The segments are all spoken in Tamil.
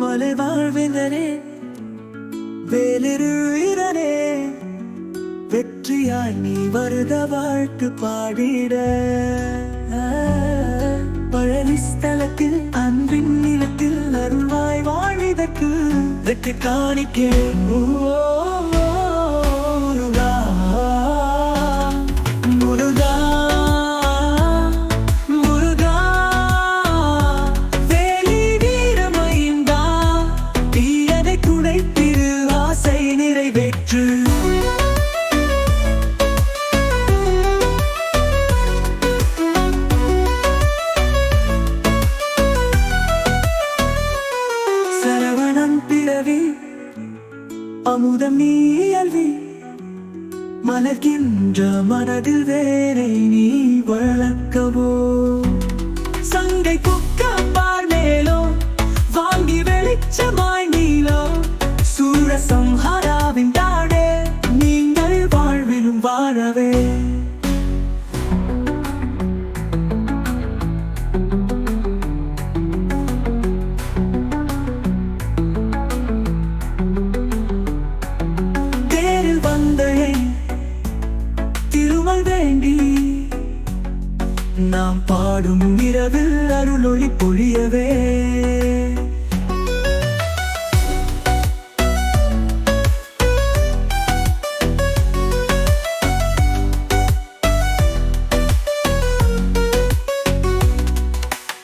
மலை வாழ்வினரே வேலிரு வீரனே வெற்றியாய் நீ வருக வாழ்த்து பாடிட பழனி ஸ்தலத்தில் அன்பின் நிலத்தில் அருள்வாய் வாழ்வதற்கு வெற்றி காணிக்கே அமுதம் நீ அல்வி மலர்கின்ற மனதில் வேரை நீ வளர்க்கவோ சங்கை குக்க பார் மேலோ வாங்கி வெளிச்சமாய் நீலோ சூரசம்ஹாராவின் தாடே நீங்கள் வாழ்விலும் வாழவே நாம் பாடும் இரவில் அருளொளி பொழியவே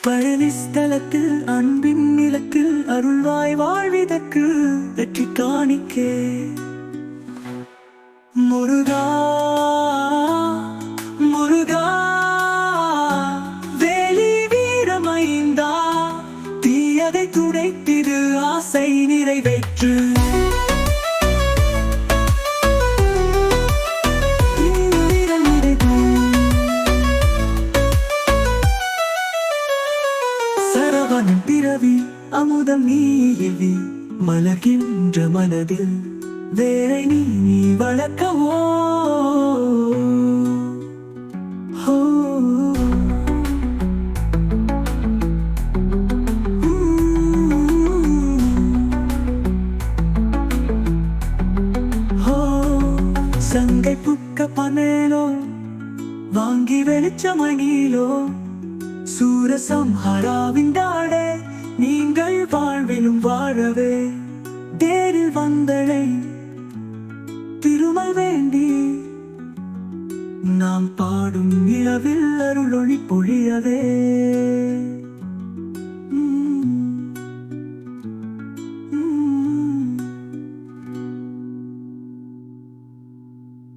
பழனி ஸ்தலத்தில் அன்பின் நிலத்தில் அருள்வாய் வாழ்வதற்கு வெற்றி காணிக்கே முருகா முருகா தீயதை துடைத்திடு ஆசை நிறைவேற்று சரவணன் பிறவி அமுதம் நீவி மலர்கின்ற மனதில் வேரை நீ வளர்க்கவோ சங்கை புக்க பனேலோ வாங்கி வெளிச்சமணிலோ சூரசம்ஹாராவின் தாடே நீங்கள் வாழ்விலும் வாழவே தேரில் வந்தளை திருமல் வேண்டி நாம் பாடும் இரவில் அருளொளி பொழியவே